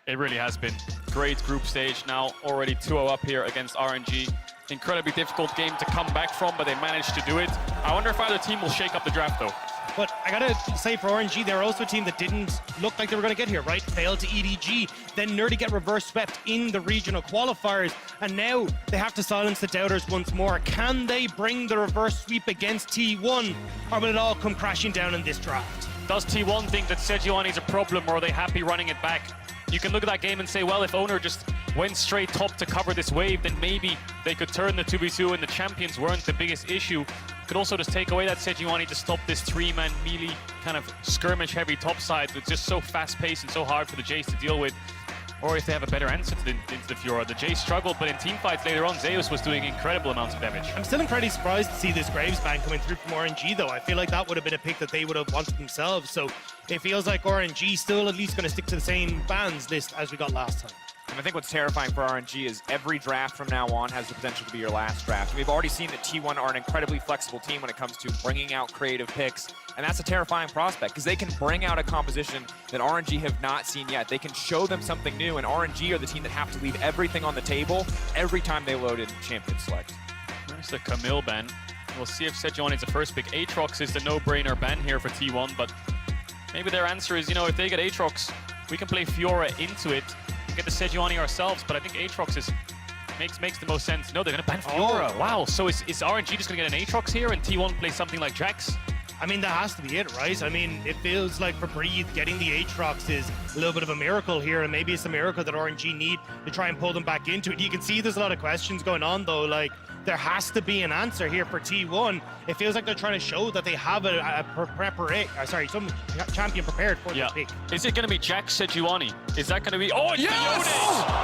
it. It really has been. Great group stage now, already 2-0 up here against RNG. Incredibly difficult game to come back from, but they managed to do it. I wonder if either team will shake up the draft, though. But I gotta say, for RNG, they're also a team that didn't look like they were gonna get here, right? Failed to EDG, then Nerdy get reverse swept in the regional qualifiers, and now they have to silence the doubters once more. Can they bring the reverse sweep against T1, or will it all come crashing down in this draft? Does T1 think that Sejuani's a problem, or are they happy running it back? You can look at that game and say, well, if Oner just went straight top to cover this wave, then maybe they could turn the 2v2 and the champions weren't the biggest issue. Could also just take away that Sejuani to stop this 3-man melee kind of skirmish-heavy top side that's just so fast-paced and so hard for the Jace to deal with. Or if they have a better answer to into the Fiora. The Jace struggled, but in teamfights later on, Zeus was doing incredible amounts of damage. I'm still incredibly surprised to see this Graves ban coming through from RNG, though. I feel like that would have been a pick that they would have wanted themselves. So it feels like RNG still at least going to stick to the same bans list as we got last time. And I think what's terrifying for RNG is every draft from now on has the potential to be your last draft. We've already seen that T1 are an incredibly flexible team when it comes to bringing out creative picks, and that's a terrifying prospect because they can bring out a composition that RNG have not seen yet. They can show them something new, and RNG are the team that have to leave everything on the table every time they load in Champion Select. There's the Camille ban. We'll see if Sejuani is the first pick. Aatrox is the no-brainer ban here for T1, but maybe their answer is, you know, if they get Aatrox, we can play Fiora into it, get the Sejuani ourselves, but I think Aatrox makes the most sense. No, they're gonna ban Fiora. Oh. Wow, so is RNG just gonna get an Aatrox here and T1 play something like Jax? I mean, that has to be it, right? I mean, it feels like for Breathe, getting the Aatrox is a little bit of a miracle here, and maybe it's a miracle that RNG need to try and pull them back into it. You can see there's a lot of questions going on, though. Like, there has to be an answer here for T1. It feels like they're trying to show that they have some champion prepared for this pick. Is it going to be Jax Sejuani? Is that going to be... Oh, it's Yone!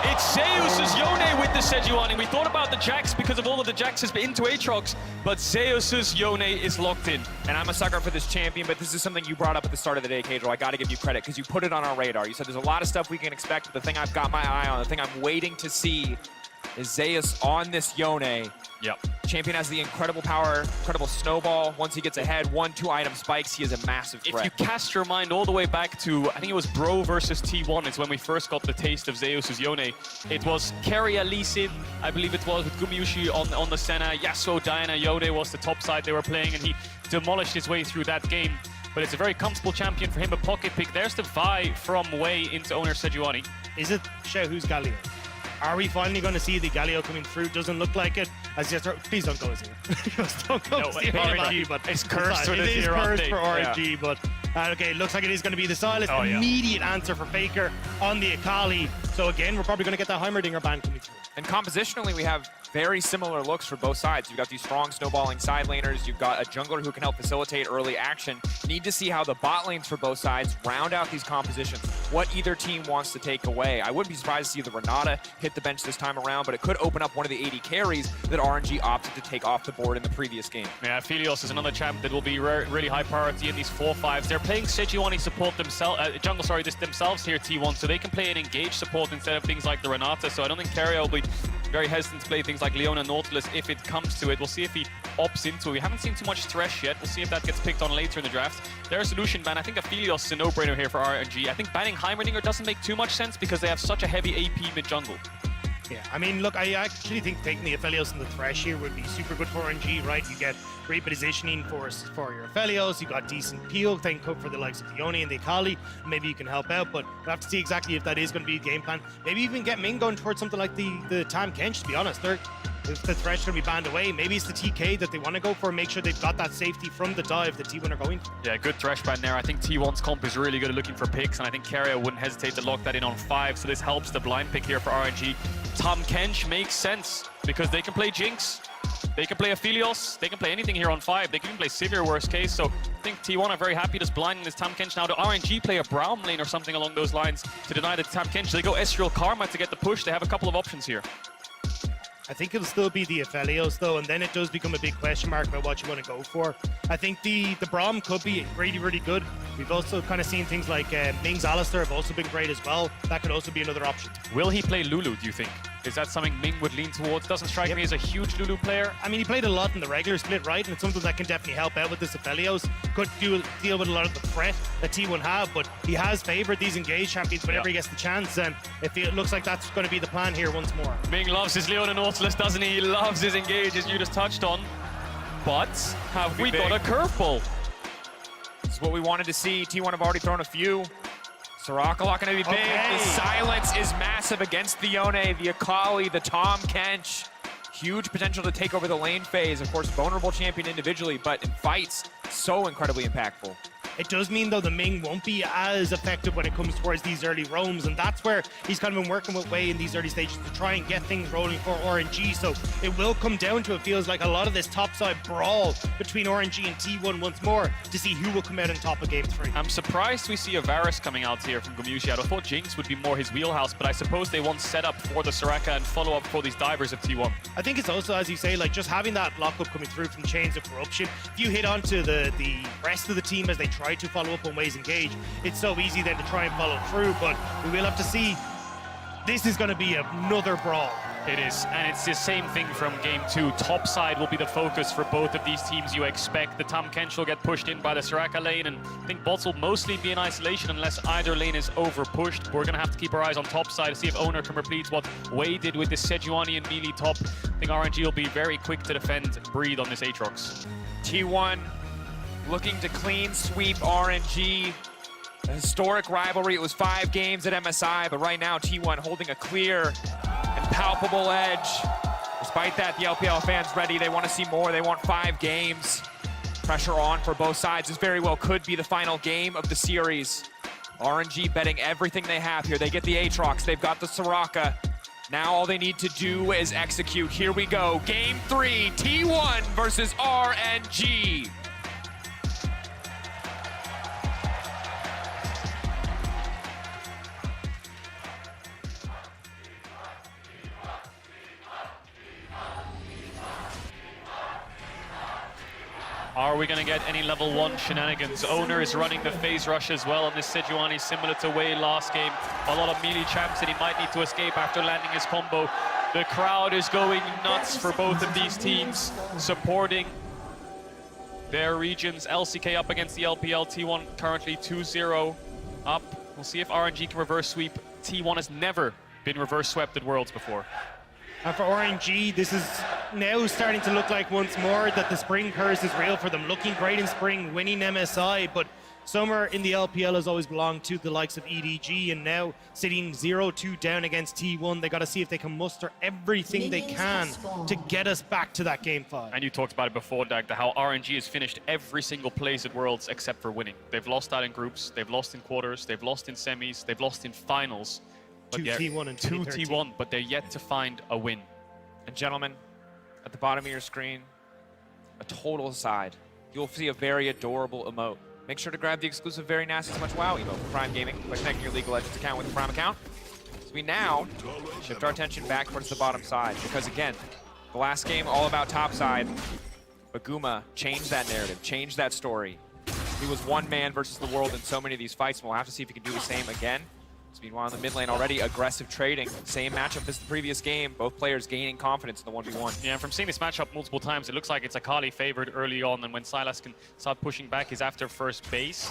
It's Zeus's Yone with the Sejuani. We thought about the Jax because of all of the Jaxes into Aatrox, but Zeus's Yone is locked in. And I'm a sucker for this champion, but this is something you brought up at the start of the day, Cadril. I got to give you credit because you put it on our radar. You said there's a lot of stuff we can expect, but the thing I've got my eye on, the thing I'm waiting to see is Zeus on this Yone. Yep. Champion has the incredible power, incredible snowball. Once he gets ahead, 1-2 item spikes, he is a massive threat. If you cast your mind all the way back to, I think it was Bro versus T1 is when we first got the taste of Zeus's Yone. It was Keria Lee Sin, I believe it was, with Gumayusi on the Senna. Yasuo, Diana, Yone was the top side they were playing, and he demolished his way through that game. But it's a very comfortable champion for him, a pocket pick. There's the Vi from Wei into Oner Sejuani. Is it Shehu's Galio? Are we finally going to see the Galio coming through? Doesn't look like it. As just, please don't go Azir. Don't go Azir. RNG, but it's cursed for this year cursed for update. RNG, but okay, looks like it is going to be the Silas. Immediate answer for Faker on the Akali. So again, we're probably going to get that Heimerdinger ban coming through. And compositionally, we have very similar looks for both sides. You've got these strong snowballing side laners. You've got a jungler who can help facilitate early action. Need to see how the bot lanes for both sides round out these compositions. What either team wants to take away. I wouldn't be surprised to see the Renata hit the bench this time around, but it could open up one of the 80 carries that RNG opted to take off the board in the previous game. Yeah, Philios is another champ that will be really high priority in these 4-5s. They're playing Sejuani support themselves, themselves here, T1, so they can play an engaged support instead of things like the Renata. So I don't think Keria will be very hesitant to play things like Leona Nautilus if it comes to it. We'll see if he opts into it. We haven't seen too much Thresh yet. We'll see if that gets picked on later in the draft. Their solution ban, I think Aphelios is a no-brainer here for RNG. I think banning Heimerdinger doesn't make too much sense because they have such a heavy AP mid-jungle. Yeah, I mean, look, I actually think taking the Aphelios and the Thresh here would be super good for RNG, right? You get great positioning for your Aphelios, you got decent peel, then cook for the likes of the Yone and the Akali, maybe you can help out, but we'll have to see exactly if that is going to be the game plan. Maybe even get Ming going towards something like the Tam Kench, to be honest. If the Thresh going to be banned away, maybe it's the TK that they want to go for, make sure they've got that safety from the dive that T1 are going for. Yeah, good Thresh ban there. I think T1's comp is really good at looking for picks, and I think Keria wouldn't hesitate to lock that in on 5, so this helps the blind pick here for RNG. Tam Kench makes sense because they can play Jinx, they can play Aphelios, they can play anything here on 5, they can even play Sivir worst case, so I think T1 are very happy just blinding this Tam Kench now. Do RNG play a Braum lane or something along those lines to deny the Tam Kench? They go Ezreal Karma to get the push. They have a couple of options here. I think it'll still be the Aphelios though, and then it does become a big question mark about what you want to go for. I think the Braum could be really, really good We've also kind of seen things like Ming's Alistair have also been great as well. That could also be another option. Will he play Lulu, do you think? Is that something Ming would lean towards? Doesn't strike me as a huge Lulu player. I mean, he played a lot in the regular split, right? And it's something that can definitely help out with this Aphelios. Could deal with a lot of the threat that T1 have, but he has favored these engaged champions whenever he gets the chance, and it looks like that's going to be the plan here once more. Ming loves his Leon and Nautilus, doesn't he? He loves his engage, as you just touched on. But have we got a curveball? This is what we wanted to see. T1 have already thrown a few. Soraka not going to be big. The silence is massive against the Yone, the Akali, the Tom Kench. Huge potential to take over the lane phase. Of course, vulnerable champion individually, but in fights, so incredibly impactful. It does mean, though, the Ming won't be as effective when it comes towards these early roams, and that's where he's kind of been working with Wei in these early stages to try and get things rolling for RNG. So it will come down to, it feels like, a lot of this topside brawl between RNG and T1 once more to see who will come out on top of Game 3. I'm surprised we see a Varus coming out here from Gumayusi. I thought Jinx would be more his wheelhouse, but I suppose they want set up for the Soraka and follow up for these divers of T1. I think it's also, as you say, like just having that lockup coming through from Chains of Corruption. If you hit onto the rest of the team as they try to follow up on Wei's engage, it's so easy then to try and follow through, but we will have to see. This is going to be another brawl. It is, and it's the same thing from Game 2. Top side will be the focus for both of these teams, you expect. The Tom Kench will get pushed in by the Soraka lane, and I think bots will mostly be in isolation unless either lane is over-pushed. We're going to have to keep our eyes on top side to see if Oner can repeat what Wei did with the Sejuani and melee top. I think RNG will be very quick to defend and breathe on this Aatrox. T1 looking to clean sweep RNG. A historic rivalry. It was 5 games at MSI, but right now T1 holding a clear and palpable edge. Despite that, the LPL fans ready. They want to see more. They want 5 games. Pressure on for both sides. This very well could be the final game of the series. RNG betting everything they have here. They get the Aatrox. They've got the Soraka. Now all they need to do is execute. Here we go. Game 3, T1 versus RNG. Are we going to get any level 1 shenanigans? Oner is running the phase rush as well on this Sejuani, similar to Wei last game. A lot of melee champs that he might need to escape after landing his combo. The crowd is going nuts for both of these teams, supporting their regions. LCK up against the LPL. T1 currently 2-0 up. We'll see if RNG can reverse sweep. T1 has never been reverse swept at Worlds before. And for RNG, this is now starting to look like once more that the spring curse is real for them. Looking great in spring, winning MSI, but summer in the LPL has always belonged to the likes of EDG, and now sitting 0-2 down against T1, they got to see if they can muster everything they can to get us back to that Game 5. And you talked about it before, Dagda, how RNG has finished every single place at Worlds except for winning. They've lost out in groups, they've lost in quarters, they've lost in semis, they've lost in finals. But T1 and 2 T1, but they're yet to find a win. And gentlemen, at the bottom of your screen, a total side. You'll see a very adorable emote. Make sure to grab the exclusive Very Nasty So Much WoW emote from Prime Gaming by connecting your League of Legends account with a Prime account. So we now shift our attention back towards the bottom side, because again, the last game all about top side, but Guma changed that narrative, changed that story. He was one man versus the world in so many of these fights, and we'll have to see if he can do the same again. So meanwhile, in the mid lane already, aggressive trading. Same matchup as the previous game. Both players gaining confidence in the 1v1. Yeah, from seeing this matchup multiple times, it looks like it's Akali favored early on, and when Sylas can start pushing back, he's after first base.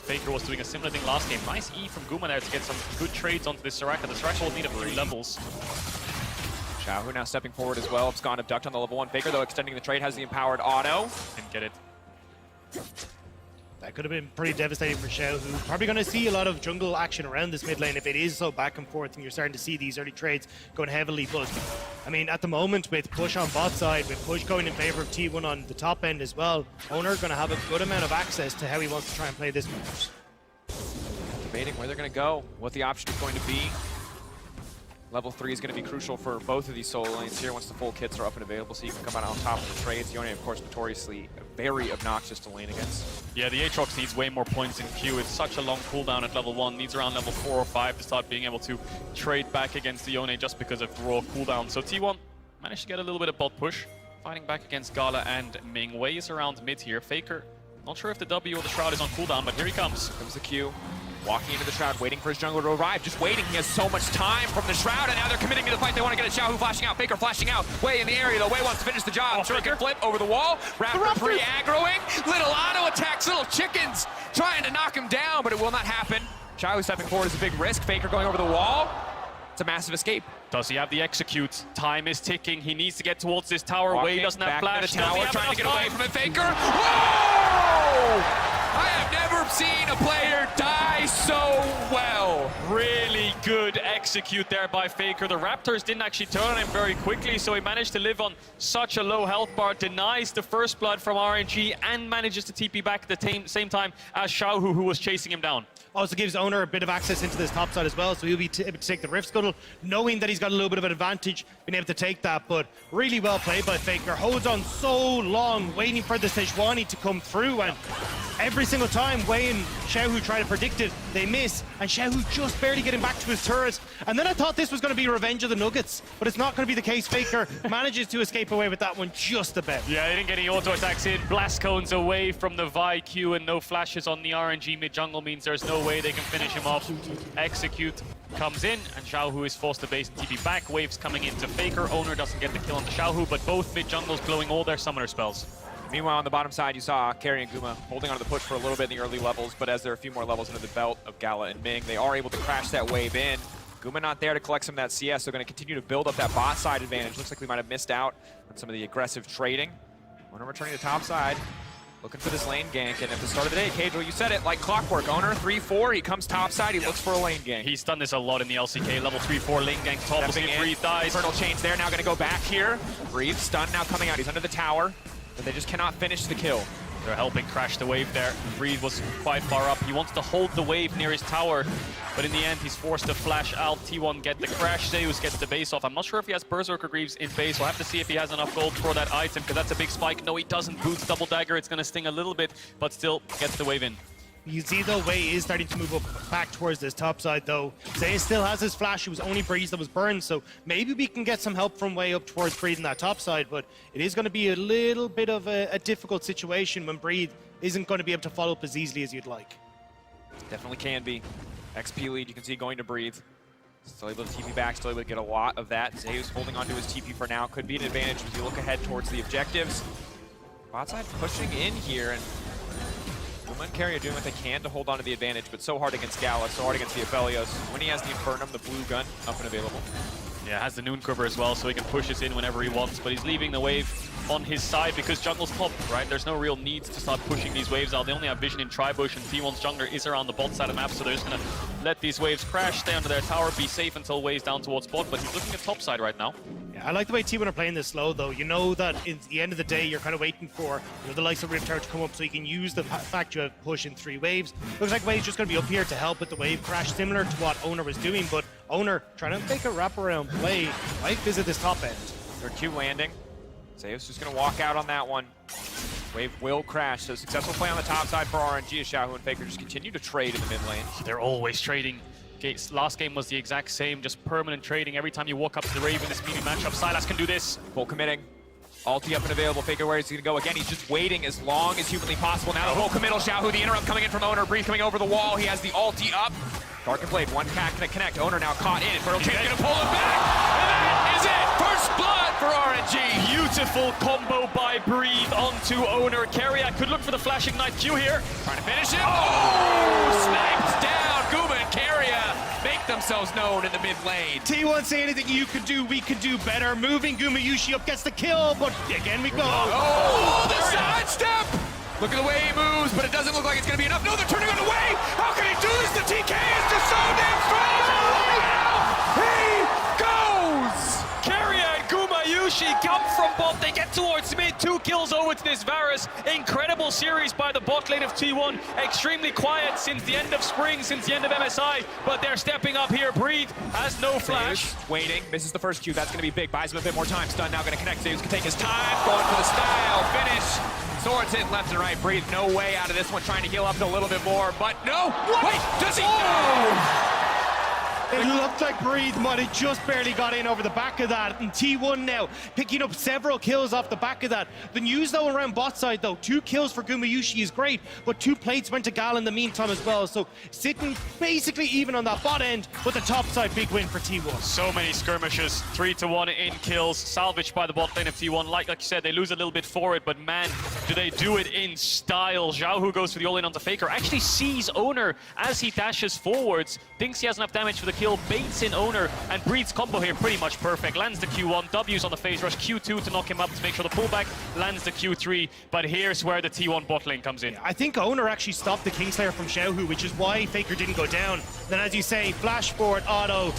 Faker was doing a similar thing last game. Nice E from Guma there to get some good trades onto this Soraka. The Soraka will need a few levels. Xiaohu now stepping forward as well. It's gone abduct on the level 1. Faker, though, extending the trade, has the empowered auto. Didn't get it. That could have been pretty devastating for Xiao, who's probably going to see a lot of jungle action around this mid lane if it is so back and forth, and you're starting to see these early trades going heavily. But, I mean, at the moment, with push on bot side, with push going in favor of T1 on the top end as well, Oner going to have a good amount of access to how he wants to try and play this match. Debating where they're going to go, what the option is going to be. Level 3 is going to be crucial for both of these solo lanes here once the full kits are up and available, so you can come out on top of the trades. Yone, of course, notoriously very obnoxious to lane against. Yeah, the Aatrox needs way more points in Q. It's such a long cooldown at level 1. Needs around level 4 or 5 to start being able to trade back against the Yone just because of raw cooldown. So T1 managed to get a little bit of bot push, fighting back against Gala and Ming. Wei is around mid here. Faker Not sure if the W or the Shroud is on cooldown, but here he comes. Comes the Q. Walking into the Shroud, waiting for his jungler to arrive. Just waiting. He has so much time from the Shroud, and now they're committing to the fight. They want to get a Xiaohu flashing out. Faker flashing out. Way in the area, though. Way wants to finish the job. Faker flip over the wall. Raptor 3 aggroing. Little auto attacks, little chickens trying to knock him down, but it will not happen. Xiaohu stepping forward is a big risk. Faker going over the wall. It's a massive escape. Does he have the execute? Time is ticking. He needs to get towards this tower. Walking Way doesn't have back flash. to the tower, trying to get away time. from it. Faker. Whoa! I have never seen a player die so well. Really good execute there by Faker. The Raptors didn't actually turn on him very quickly, so he managed to live on such a low health bar, denies the first blood from RNG, and manages to TP back at the same time as Xiaohu, who was chasing him down. Also gives Oner a bit of access into this top side as well, so he'll be able to take the Rift Scuttle, knowing that he's got a little bit of an advantage, being able to take that, but really well played by Faker. Holds on so long, waiting for the Sejuani to come through, and every single time Wei and Xiaohu try to predict it, they miss, and Xiaohu just barely getting back to his turret. And then I thought this was going to be Revenge of the Nuggets, but it's not going to be the case. Faker manages to escape away with that one just a bit. Yeah, they didn't get any auto attacks in. Blast cones away from the Vi Q, and no flashes on the RNG mid jungle means there's no way they can finish him off. Execute comes in, and Xiaohu is forced to base and TP back. Waves coming into Faker. Oner doesn't get the kill on the Xiaohu, but both mid jungles blowing all their summoner spells. Meanwhile, on the bottom side, you saw Carry and Guma holding onto the push for a little bit in the early levels, but as there are a few more levels into the belt of Gala and Ming, they are able to crash that wave in. Guma not there to collect some of that CS, so going to continue to build up that bot side advantage. Looks like we might have missed out on some of the aggressive trading. Oner returning to top side, looking for this lane gank, and at the start of the day, Cadril, you said it, like clockwork. Oner 3-4, he comes top side, he looks for a lane gank. He's done this a lot in the LCK. Level 3-4 lane gank, topples in, Breathe dies. Infernal Chains there, now going to go back here. Breathe, stun now coming out, he's under the tower, but they just cannot finish the kill. They're helping crash the wave there. Breathe was quite far up. He wants to hold the wave near his tower, but in the end, he's forced to flash out. T1 get the crash. Zeus gets the base off. I'm not sure if he has Berserker Greaves in base. We'll have to see if he has enough gold for that item, because that's a big spike. No, he doesn't. Boots double dagger. It's going to sting a little bit, but still gets the wave in. You see, though, Wei is starting to move up back towards this top side, though. Zeus still has his flash. It was only Breeze that was burned, so maybe we can get some help from Wei up towards Breeze in that top side, but it is going to be a little bit of a difficult situation when Breeze isn't going to be able to follow up as easily as you'd like. Definitely can be. XP lead, you can see going to Breathe. Still able to TP back, still able to get a lot of that. Zeus holding onto his TP for now. Could be an advantage as you look ahead towards the objectives. Bot side pushing in here, and Guma and Carry are doing what they can to hold on to the advantage, but so hard against Gala, so hard against the Aphelios. When he has the Infernum, the blue gun, up and available. Yeah, has the Noon Cover as well, so he can push this in whenever he wants, but he's leaving the wave on his side because jungle's top, right? There's no real need to start pushing these waves out. They only have vision in Tribush, and T1's jungler is around the bot side of the map, so they're just gonna let these waves crash, stay under their tower, be safe until waves down towards bot, but he's looking at top side right now. Yeah, I like the way T1 are playing this slow, though. You know that at the end of the day, you're kind of waiting for the likes of Rift Tower to come up so you can use the fact you have push in 3 waves. Looks like Wei's just going to be up here to help with the wave crash, similar to what Oner was doing, but Oner trying to make a wraparound play, might visit this top end. Their Q landing. Zeus just going to walk out on that one. Wave will crash, so successful play on the top side for RNG as Xiaohu and Faker just continue to trade in the mid lane. They're always trading. Last game was the exact same, just permanent trading. Every time you walk up to the Rave in this meaty matchup, Sylas can do this. Full committing. Ulti up and available. Faker, where is he going to go again? He's just waiting as long as humanly possible. Now the full committal. Xiaohu, the interrupt coming in from Oner. Breeze coming over the wall. He has the ulti up. Dark and Blade, one cat gonna connect. Oner now caught in. Infernal Chain gonna pull him back. And that is it. First blood for RNG. Beautiful combo by Breathe onto Oner. Carrier could look for the flashing knife Q here. Trying to finish him. Oh! Sniped down. Guma and Carrier make themselves known in the mid lane. T1 say anything you could do, we could do better. Moving Gumayusi up gets the kill, but again we go. Oh, the sidestep! Look at the way he moves, but it doesn't look like it's going to be enough. No, they're turning on the way! How can he do this? The TK is just so damn strong! He goes! Carrier and Gumayusi come from bot. They get towards mid. 2 kills over to this Varus. Incredible series by the bot lane of T1. Extremely quiet since the end of spring, since the end of MSI, but they're stepping up here. Breathe has no flash. Waiting, misses the first Q. That's going to be big. Buys him a bit more time. Stun now going to connect. Zeus can take his time. Going for the style. Finish. Swords hitting left and right. Breathe no way out of this one. Trying to heal up a little bit more, but no. Wait, does he? No! It looked like Breathe might have just barely got in over the back of that, and T1 now picking up several kills off the back of that. The news though around bot side though, 2 kills for Gumayusi is great, but 2 plates went to Gal in the meantime as well, so sitting basically even on that bot end, but the top side big win for T1. So many skirmishes, 3-1 in kills, salvaged by the bot lane of T1. Like you said, they lose a little bit for it, but man, do they do it in style. Zhao, who goes for the all-in onto Faker, actually sees Oner as he dashes forwards, thinks he has enough damage for the kill, baits in Oner, and Breed's combo here pretty much perfect. Lands the Q1, W's on the phase rush, Q2 to knock him up to make sure the pullback, lands the Q3, but here's where the T1 bot lane comes in. I think Oner actually stopped the Kingslayer from Xiaohu, which is why Faker didn't go down. Then as you say, flash forward, auto,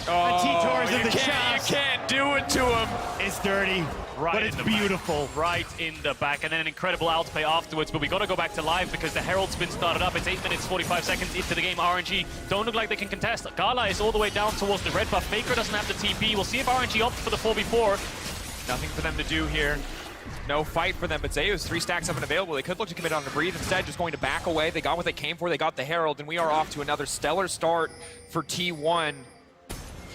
and T-Tor's in the shaft. You can't do it to him. It's dirty, but it's beautiful. Right in the back, and then an incredible outplay afterwards, but we gotta go back to live because the Herald's been started up. It's 8 minutes, 45 seconds into the game. RNG don't look like they can contest. Gala is all the way down towards the red buff. Faker doesn't have the TP. We'll see if RNG opts for the 4v4. Nothing for them to do here. No fight for them, but Zeus 3 stacks up and available. They could look to commit on the Breathe. Instead, just going to back away. They got what they came for. They got the Herald, and we are off to another stellar start for T1.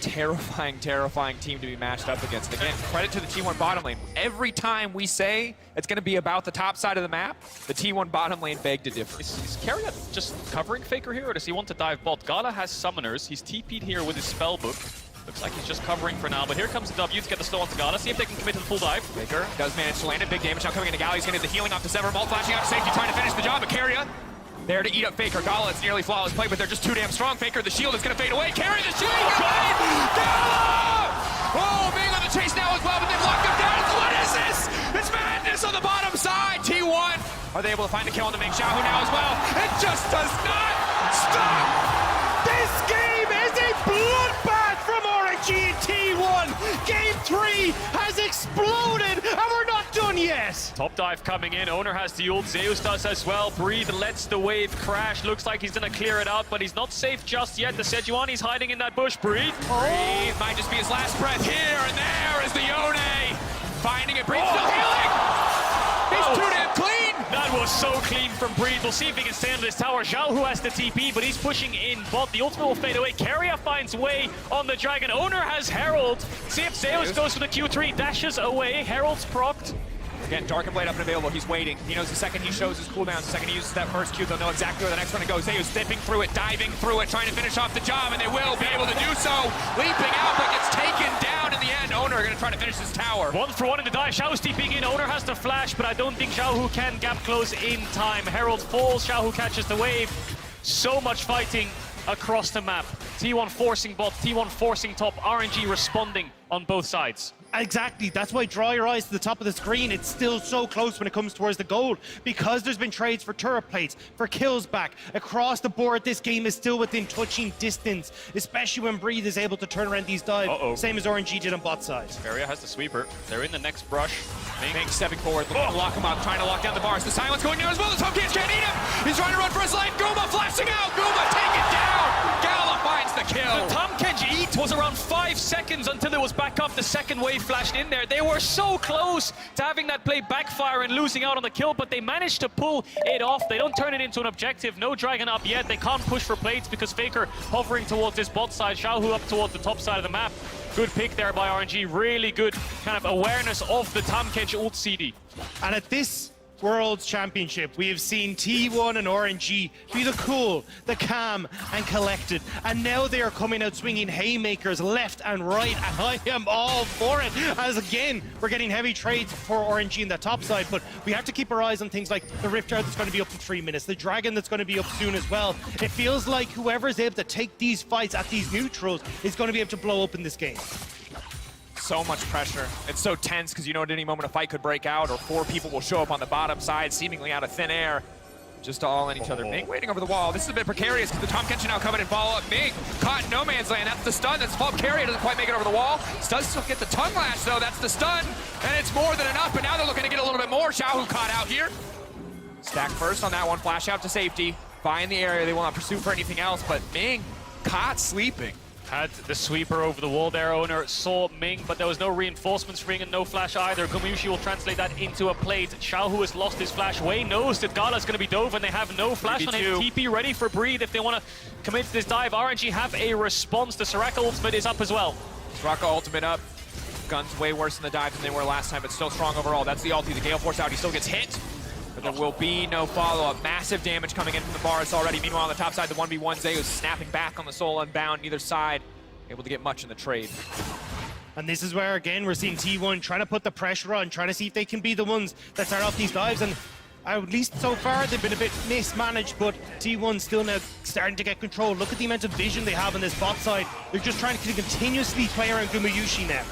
Terrifying, terrifying team to be matched up against. Again, credit to the T1 bottom lane. Every time we say it's going to be about the top side of the map, the T1 bottom lane beg to differ. Is Carriot just covering Faker here, or does he want to dive bot? Gala has summoners. He's TP'd here with his spellbook. Looks like he's just covering for now, but here comes the W to get the slow onto Gala. See if they can commit to the full dive. Faker does manage to land it. Big damage now coming into Gala. He's going to get the healing off to Sever. Mult flashing out to safety, trying to finish the job, but Carriot there to eat up Faker. Gala, it's nearly flawless play, but they're just too damn strong. Faker, the shield is going to fade away. Carry the shield! Gala! Oh, being on the chase now as well, but they've locked him down. What is this? It's madness on the bottom side. T1, are they able to find a kill on the Ming Xiaohu now as well? It just does not stop! This game is a bloodbath from RNG and T1. Game 3 has exploded, and we're not done yet. Top dive coming in. Oner has the ult. Zeus does as well. Breathe lets the wave crash. Looks like he's going to clear it out, but he's not safe just yet. The Sejuani's hiding in that bush. Breathe. Breathe might just be his last breath. Here and there is the Oner. Finding it. Breathe still healing. He's too damn clean. That was so clean from Breathe. We'll see if he can stay under this tower. Zhao, who has the TP, but he's pushing in bot. The ultimate will fade away. Carrier finds way on the Dragon. Oner has Herald. See if Zeus goes for the Q3. Dashes away. Herald's procced. Again, Dark Blade up and available. He's waiting. He knows the second he shows his cooldowns, the second he uses that first Q, they'll know exactly where the next one goes. Zeus dipping through it, diving through it, trying to finish off the job, and they will be able to do so. Leaping out, but gets taken down in the end. Oner going to try to finish this tower. 1-for-1 in the dive. Xiaohu's TPing in. Oner has the flash, but I don't think Xiaohu can gap close in time. Herald falls. Xiaohu catches the wave. So much fighting across the map. T1 forcing bot, T1 forcing top. RNG responding on both sides. Exactly, that's why draw your eyes to the top of the screen. It's still so close when it comes towards the goal, because there's been trades for turret plates, for kills back. Across the board, this game is still within touching distance, especially when Breathe is able to turn around these dives, same as RNG did on bot side. Area has the sweeper. They're in the next brush. Ming stepping forward, looking to lock him up, trying to lock down the bars. The silence going down as well. The Tom Kids can't eat him. He's trying to run for his life. Guma flashing out. Guma taken down. Gala finds the kill. The Tomkenge eat was around 5 seconds until it was back up. The second wave flashed in there. They were so close to having that play backfire and losing out on the kill, but they managed to pull it off. They don't turn it into an objective. No Dragon up yet. They can't push for plates because Faker hovering towards this bot side. Xiaohu up towards the top side of the map. Good pick there by RNG. Really good kind of awareness of the Tomkenge ult CD. And at this World's Championship, we have seen T1 and RNG be the cool, the calm, and collected. And now they are coming out swinging haymakers left and right, and I am all for it. As again, we're getting heavy trades for RNG in the top side, but we have to keep our eyes on things like the Rift Guard that's going to be up in 3 minutes, the Dragon that's going to be up soon as well. It feels like whoever is able to take these fights at these neutrals is going to be able to blow up in this game. So much pressure. It's so tense because you know at any moment a fight could break out or 4 people will show up on the bottom side seemingly out of thin air just to all in each other. Ming waiting over the wall. This is a bit precarious because the Tomkenge now coming and follow up. Ming caught in no man's land. That's the stun. That's fault. Carrier doesn't quite make it over the wall. Does still get the tongue lash though. That's the stun. And it's more than enough, but now they're looking to get a little bit more. Xiaohu caught out here. Stack first on that one. Flash out to safety. Find the area. They will not pursue for anything else, but Ming caught sleeping. Had the sweeper over the wall there. Oner saw Ming, but there was no reinforcements for Ming and no flash either. Gumayusi will translate that into a plate. Xiaohu has lost his flash. Wei knows that Gala's going to be dove and they have no flash on him. TP ready for Breathe if they want to commit to this dive. RNG have a response. The Soraka ultimate is up as well. Soraka ultimate up. Gun's way worse in the dive than they were last time, but still strong overall. That's the ulti. The Gale Force out. He still gets hit, but there will be no follow-up. Massive damage coming in from the bars already. Meanwhile, on the top side, the 1v1, Zeus snapping back on the Soul Unbound. Neither side able to get much in the trade. And this is where, again, we're seeing T1 trying to put the pressure on, trying to see if they can be the ones that start off these dives. And at least so far, they've been a bit mismanaged, but T1 still now starting to get control. Look at the amount of vision they have on this bot side. They're just trying to continuously play around Gumayusi now.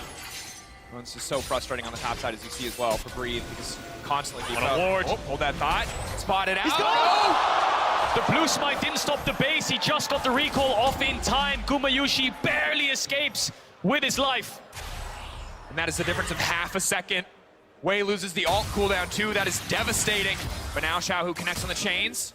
Well, this is so frustrating on the top side, as you see as well, for Breathe, because constantly keep up. Ward. Oh, hold that thought. Spotted out. He's gone! The blue smite didn't stop the base. He just got the recall off in time. Gumayusi barely escapes with his life. And that is the difference of half a second. Wei loses the ult cooldown too. That is devastating. But now Xiaohu connects on the chains.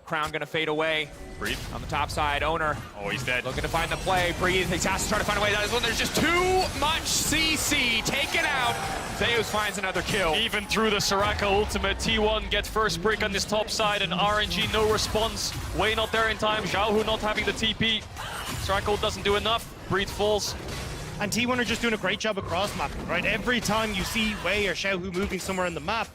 Crown gonna fade away. Breathe. On the top side, Oner. Oh, he's dead. Looking to find the play. Breathe. He has to try to find a way. That is when there's just too much CC. Taken out. Zeus finds another kill. Even through the Soraka ultimate, T1 get first break on this top side, and RNG no response. Wei not there in time. Xiaohu not having the TP. Soraka ult doesn't do enough. Breathe falls. And T1 are just doing a great job of cross-mapping, right? Every time you see Wei or Xiaohu moving somewhere on the map,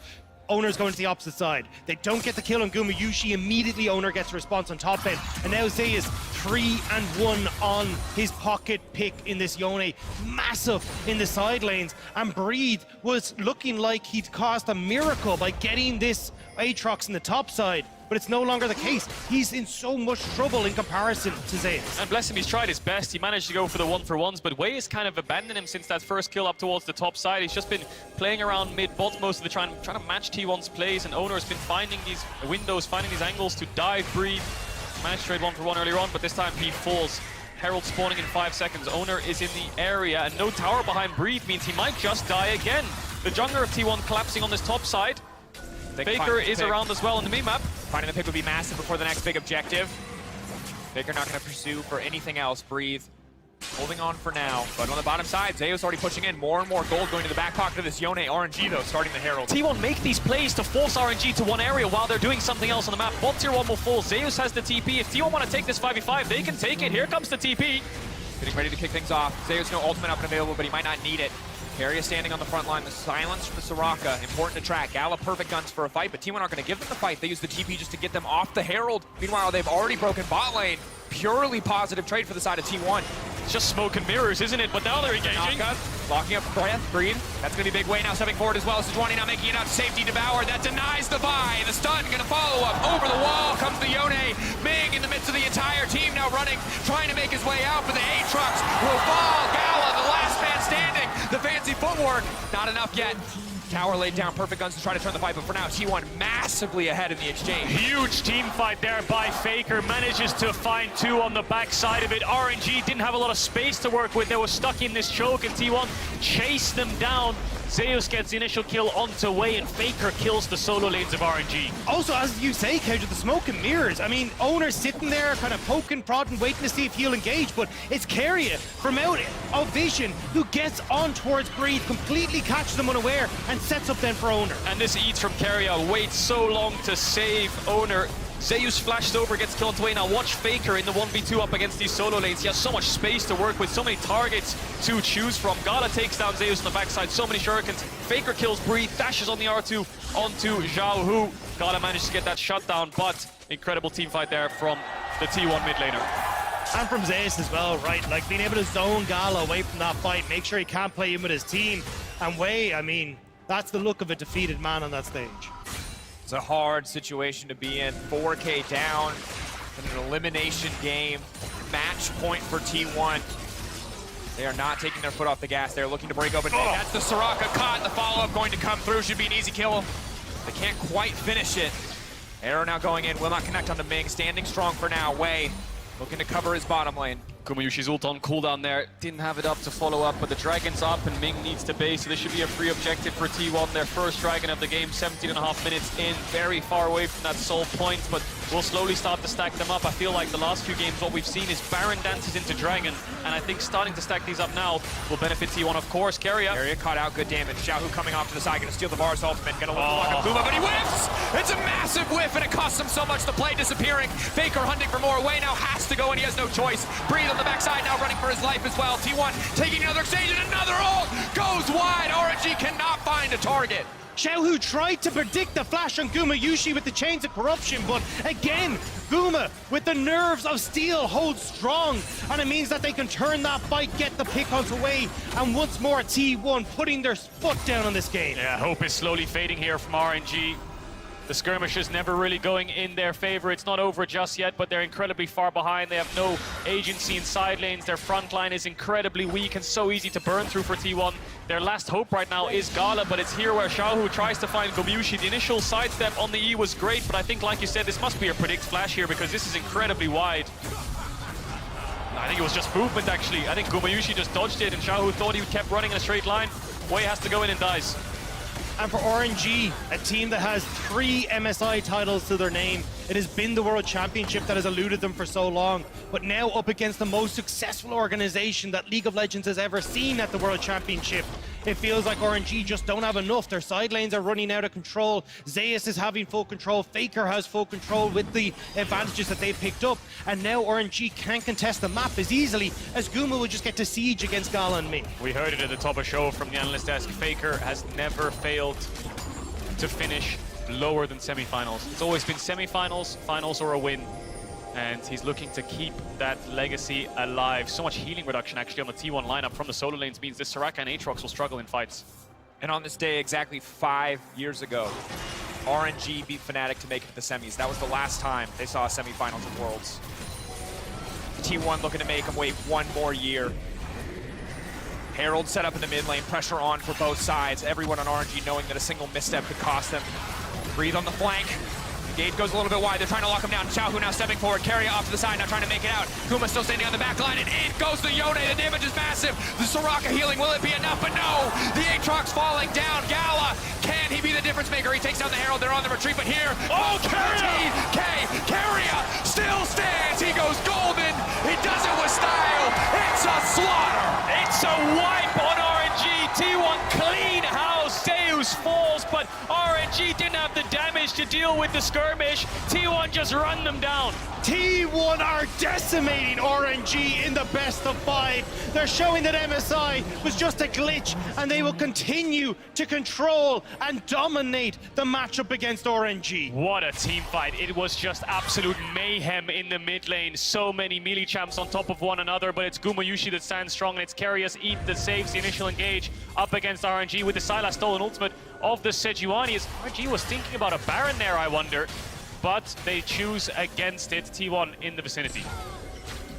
Oner's going to the opposite side. They don't get the kill on Gumayusi. Immediately, Oner gets a response on top end. And now Zeus 3-1 on his pocket pick in this Yone. Massive in the side lanes. And Breathe was looking like he'd caused a miracle by getting this Aatrox in the top side. But it's no longer the case. He's in so much trouble in comparison to Zeus. And bless him, he's tried his best. He managed to go for the 1-for-1s, but Wei has kind of abandoned him since that first kill up towards the top side. He's just been playing around mid-bot most of the time, trying to match T1's plays, and Oner has been finding these windows, finding these angles to dive, Breathe. Managed to trade 1-for-1 earlier on, but this time he falls. Herald spawning in 5 seconds. Oner is in the area, and no tower behind Breathe means he might just die again. The jungler of T1 collapsing on this top side. Faker is around as well on the mid-map. Finding the pick would be massive before the next big objective. Faker not going to pursue for anything else. Breathe. Holding on for now. But on the bottom side, Zeus already pushing in. More and more gold going to the back pocket of this Yone. RNG, though, starting the Herald. T1 make these plays to force RNG to one area while they're doing something else on the map. Bot tier 1 will fall. Zeus has the TP. If T1 want to take this 5v5, they can take it. Here comes the TP. Getting ready to kick things off. Zeus no ultimate up and available, but he might not need it. Keria standing on the front line. The silence from the Soraka. Important to track. Gala perfect guns for a fight, but T1 aren't going to give them the fight. They use the TP just to get them off the Herald. Meanwhile, they've already broken bot lane. Purely positive trade for the side of T1. It's just smoke and mirrors, isn't it? But now they're engaging. Locking up breath, Breathe. That's going to be big. Wei now stepping forward as well. Sejuani now making it out to safety. Devour. That denies the buy. The stun going to follow up. Over the wall comes the Yone. Ming in the midst of the entire team now running, trying to make his way out, but the Aatrox will fall. Gala, the last man standing. The fancy footwork, not enough yet. Tower laid down, perfect guns to try to turn the fight, but for now, T1 massively ahead in the exchange. Huge team fight there by Faker. Manages to find 2 on the back side of it. RNG didn't have a lot of space to work with. They were stuck in this choke, and T1 chased them down. Zeus gets the initial kill onto Wei, and Faker kills the solo lanes of RNG. Also, as you say, Couch, the smoke and mirrors. I mean, Oner's sitting there kind of poking, prodding, waiting to see if he'll engage, but it's Keria from out of vision who gets on towards Breathe, completely catches them unaware, and sets up then for Oner. And this eats from Keria. Waits so long to save Oner. Zeus flashed over, gets killed away. Now watch Faker in the 1v2 up against these solo lanes. He has so much space to work with, so many targets to choose from. Gala takes down Zeus on the backside, so many shurikens. Faker kills Breathe, dashes on the R2 onto Xiaohu. Gala managed to get that shutdown, but incredible team fight there from the T1 mid laner. And from Zeus as well, right? Like being able to zone Gala away from that fight, make sure he can't play in with his team. And Wei, I mean, that's the look of a defeated man on that stage. It's a hard situation to be in. 4K down in an elimination game. Match point for T1. They are not taking their foot off the gas. They're looking to break open. Oh. That's the Soraka caught. The follow-up going to come through. Should be an easy kill. They can't quite finish it. Arrow now going in. Will not connect on the Ming. Standing strong for now. Wei looking to cover his bottom lane. Gumayusi's ult on cooldown there. Didn't have it up to follow up, but the dragon's up and Ming needs to base, so this should be a free objective for T1. Their first dragon of the game, 17.5 minutes in. Very far away from that soul point, but will slowly start to stack them up. I feel like the last few games, what we've seen is Baron dances into Dragon, and I think starting to stack these up now will benefit T1, of course. Keria caught out, good damage. Xiaohu coming off to the side, gonna steal the Varus ultimate, gonna look like a Puma, but he whiffs! It's a massive whiff, and it costs him so much. The play disappearing. Faker hunting for more. Wei now has to go, and he has no choice. Breathe on the backside, now running for his life as well. T1 taking another exchange, and another ult goes wide. RNG cannot find a target. Xiaohu tried to predict the flash on Gumayusi with the Chains of Corruption, but again, Guma, with the nerves of steel, holds strong, and it means that they can turn that fight, get the pick onto Wei, and once more T1 putting their foot down on this game. Yeah, hope is slowly fading here from RNG. The skirmish is never really going in their favor. It's not over just yet, but they're incredibly far behind. They have no agency in side lanes. Their front line is incredibly weak and so easy to burn through for T1. Their last hope right now is Gala, but it's here where Xiaohu tries to find Gumayusi. The initial sidestep on the E was great, but I think, like you said, this must be a predict flash here because this is incredibly wide. I think it was just movement, actually. I think Gumayusi just dodged it, and Xiaohu thought he kept running in a straight line. Wei has to go in and dies. And for RNG, a team that has 3 MSI titles to their name, it has been the World Championship that has eluded them for so long. But now up against the most successful organization that League of Legends has ever seen at the World Championship, it feels like RNG just don't have enough. Their side lanes are running out of control. Zeus is having full control. Faker has full control with the advantages that they picked up. And now RNG can't contest the map as easily as Guma will just get to siege against Gala and me. We heard it at the top of show from the analyst desk. Faker has never failed to finish lower than semifinals. It's always been semifinals, finals, or a win. And he's looking to keep that legacy alive. So much healing reduction actually on the T1 lineup from the solo lanes means this Soraka and Aatrox will struggle in fights. And on this day, exactly 5 years ago, RNG beat Fnatic to make it to the semis. That was the last time they saw a semifinals of Worlds. T1 looking to make them wait one more year. Herald set up in the mid lane, pressure on for both sides. Everyone on RNG knowing that a single misstep could cost them. Breathe on the flank. Gate goes a little bit wide. They're trying to lock him down. Xiaohu now stepping forward. Keria off to the side, now trying to make it out. Kuma still standing on the back line, and in goes the Yone. The damage is massive. The Soraka healing, will it be enough? But no! The Aatrox falling down. Gala, can he be the difference maker? He takes down the Herald. They're on the retreat, but here... Oh, Keria still stands. He goes golden. He does it with style. It's a slaughter. It's a wipe on RNG. T1 clean house. Zeus falls, but RNG didn't have the damage to deal with the skirmish. T1 just run them down. T1 are decimating RNG in the best of 5. They're showing that MSI was just a glitch, and they will continue to control and dominate the matchup against RNG. What a team fight. It was just absolute mayhem in the mid lane. So many melee champs on top of one another, but it's Gumayusi that stands strong, and it's Keria's Eat that saves the initial engage up against RNG with the Sylas stolen ultimate of the Sejuani. As RNG was thinking about a Baron there, I wonder. But they choose against it. T1 in the vicinity.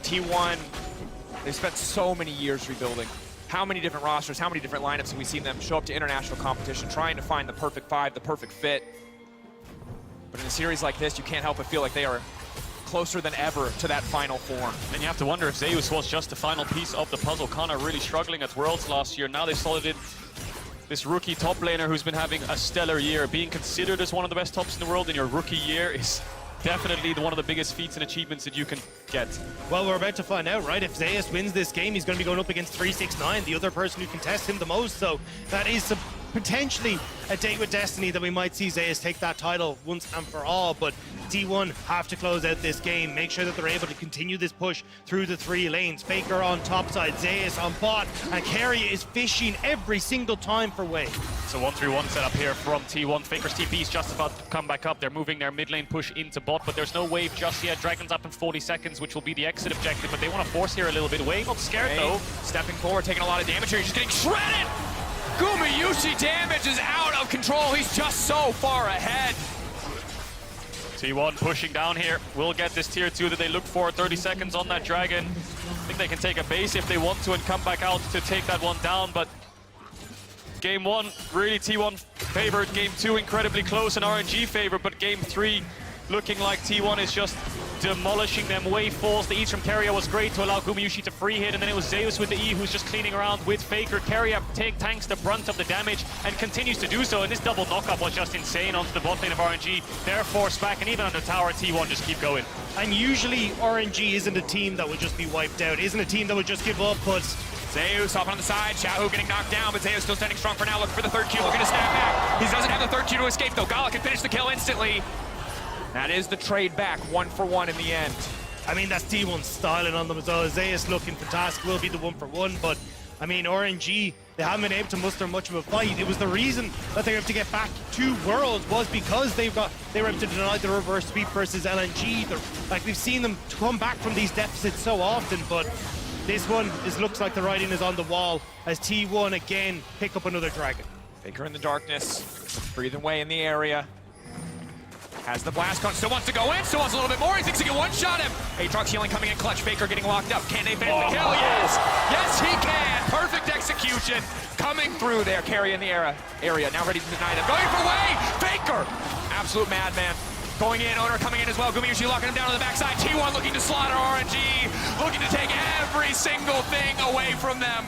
T1, they've spent so many years rebuilding. How many different rosters, how many different lineups have we seen them show up to international competition, trying to find the perfect 5, the perfect fit. But in a series like this, you can't help but feel like they are closer than ever to that final form. And you have to wonder if Zeus was just the final piece of the puzzle. Kana really struggling at Worlds last year. Now they've solid in this rookie top laner who's been having a stellar year. Being considered as one of the best tops in the world in your rookie year is definitely one of the biggest feats and achievements that you can get. Well, we're about to find out, right? If Zeus wins this game, he's going to be going up against 369, the other person who can test him the most. So that is potentially a date with destiny that we might see Zeus take that title once and for all. But T1 have to close out this game, make sure that they're able to continue this push through the 3 lanes. Faker on top side, Zeus on bot, and Keria is fishing every single time for Wei. So 1-3-1 setup here from T1. Faker's TP is just about to come back up. They're moving their mid lane push into bot, but there's no wave just yet. Dragon's up in 40 seconds, which will be the exit objective, but they want to force here a little bit. Wave not scared though. Stepping forward, taking a lot of damage here. He's just getting shredded! Gumayusi damage is out of control. He's just so far ahead. T1 pushing down here. Will get this tier 2 that they look for. 30 seconds on that Dragon. I think they can take a base if they want to and come back out to take that one down, but Game 1, really T1 favored. Game 2, incredibly close and RNG favored, but Game 3, looking like T1 is just demolishing them. Wave falls, the E's from Keria was great to allow Gumayusi to free hit, and then it was Zeus with the E who's just cleaning around with Faker. Keria tanks the brunt of the damage and continues to do so, and this double knockup was just insane onto the bot lane of RNG. They're forced back, and even on the tower, T1 just keep going. And usually RNG isn't a team that would just be wiped out, isn't a team that would just give up, but Zeus off on the side, Xiaohu getting knocked down, but Zeus still standing strong for now, looking for the third Q, looking to snap back. He doesn't have the third Q to escape though. Gala can finish the kill instantly. That is the trade back, 1-for-1 in the end. I mean, that's T1 styling on them as well. Zeus looking fantastic, will be the 1-for-1, but I mean, RNG, they haven't been able to muster much of a fight. It was the reason that they were able to get back to Worlds was because they were able to deny the reverse sweep versus LNG. Like, we've seen them come back from these deficits so often, but this one looks like the writing is on the wall as T1 again pick up another dragon. Faker in the darkness, breathing away in the area. Has the blast cone, still wants to go in, still wants a little bit more. He thinks he can one-shot him. Aatrox healing coming in clutch. Faker getting locked up. Can they finish the kill? Yes! Yes, he can! Perfect execution coming through there. Carry in the area. Now ready to deny them. Going for Wei! Faker! Absolute madman. Going in, Oner coming in as well. Gumayusi locking him down on the backside. T1 looking to slaughter RNG. Looking to take every single thing away from them.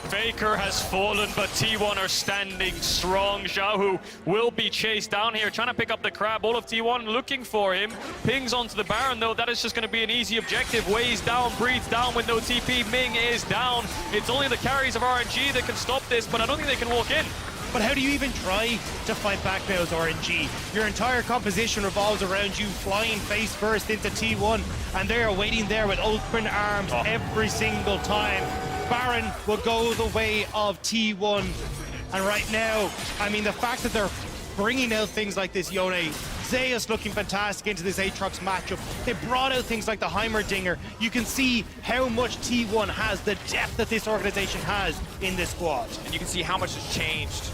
Faker has fallen, but T1 are standing strong. Xiaohu will be chased down here, trying to pick up the crab. All of T1 looking for him. Pings onto the Baron, though. That is just going to be an easy objective. Weighs down, breathes down with no TP. Ming is down. It's only the carries of RNG that can stop this, but I don't think they can walk in. But how do you even try to fight back now as RNG? Your entire composition revolves around you flying face first into T1, and they are waiting there with open arms every single time. Baron will go the way of T1. And right now, I mean, the fact that they're bringing out things like this, Yone, Zeus looking fantastic into this Aatrox matchup. They brought out things like the Heimerdinger. You can see how much T1 has, the depth that this organization has in this squad. And you can see how much has changed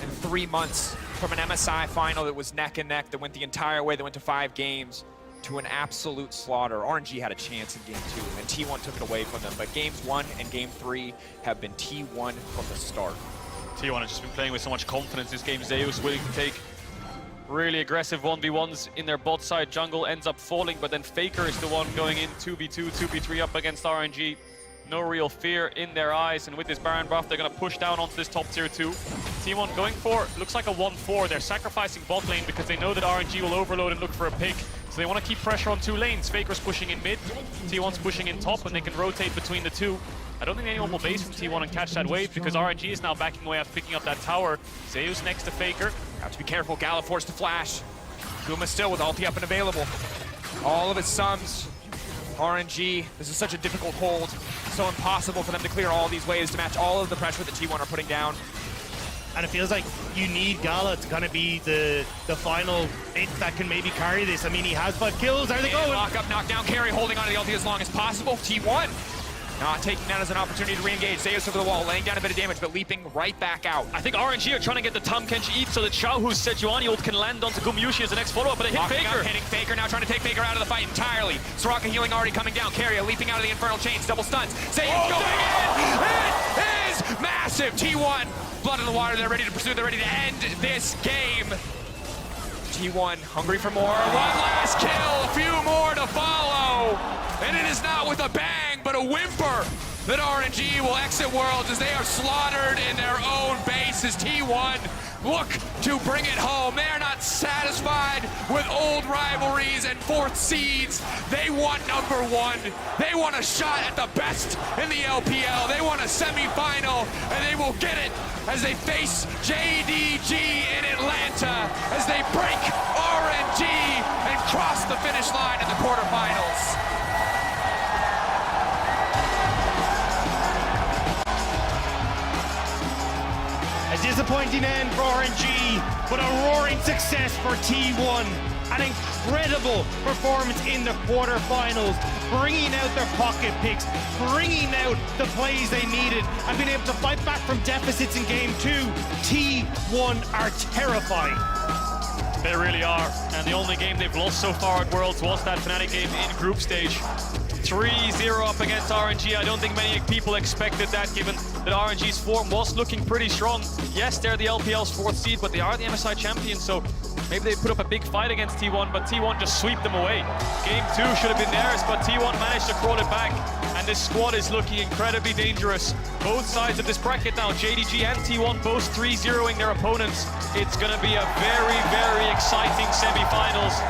in 3 months from an MSI final that was neck and neck, that went the entire way, that went to 5 games, to an absolute slaughter. RNG had a chance in Game 2, and T1 took it away from them. But Games 1 and Game 3 have been T1 from the start. T1 has just been playing with so much confidence this game. Zeus willing to take really aggressive 1v1s in their bot side. Jungle ends up falling, but then Faker is the one going in 2v2, 2v3 up against RNG. No real fear in their eyes, and with this Baron buff, they're going to push down onto this top tier 2. T1 going for, looks like a 1-4. They're sacrificing bot lane because they know that RNG will overload and look for a pick. So they want to keep pressure on 2 lanes. Faker's pushing in mid, T1's pushing in top, and they can rotate between the 2. I don't think anyone will base from T1 and catch that wave because RNG is now backing away after picking up that tower. Zeus next to Faker. Have to be careful. Gala forced to flash. Guma still with ulti up and available. All of his sums. RNG, this is such a difficult hold. So impossible for them to clear all these waves to match all of the pressure that T1 are putting down. And it feels like you need Gala to kind of be the final bit that can maybe carry this. I mean, he has 5 kills. Are they going? Lock up, knock down, carry, holding on to the ulti as long as possible. T1 not taking that as an opportunity to re-engage. Zeus over the wall, laying down a bit of damage, but leaping right back out. I think RNG are trying to get the Tam Kench eat so that Xiaohu's Sejuani ult can land onto Gumayusi as the next follow-up, but they hit Locking Faker. Up, hitting Faker, now trying to take Faker out of the fight entirely. Soraka healing already coming down. Keria leaping out of the Infernal Chains, double stuns. Zeus going in! It is massive! T1, blood in the water, they're ready to pursue, they're ready to end this game. T1 hungry for more. One last kill, a few more to follow. And it is not with a bang, but a whimper that RNG will exit Worlds as they are slaughtered in their own base as T1 look to bring it home. They are not satisfied with old rivalries and 4th seeds. They want #1. They want a shot at the best in the LPL. They want a semi-final, and they will get it as they face JDG in Atlanta as they break RNG and cross the finish line in the quarterfinals. A disappointing end for RNG, but a roaring success for T1. An incredible performance in the quarterfinals, bringing out their pocket picks, bringing out the plays they needed, and being able to fight back from deficits in Game 2. T1 are terrifying. They really are, and the only game they've lost so far at Worlds was that Fnatic game in group stage. 3-0 up against RNG. I don't think many people expected that, given that RNG's form was looking pretty strong. Yes, they're the LPL's 4th seed, but they are the MSI champions, so maybe they put up a big fight against T1, but T1 just sweep them away. Game 2 should have been theirs, but T1 managed to crawl it back, and this squad is looking incredibly dangerous. Both sides of this bracket now, JDG and T1 both 3-0ing their opponents. It's going to be a very, very exciting semi-finals.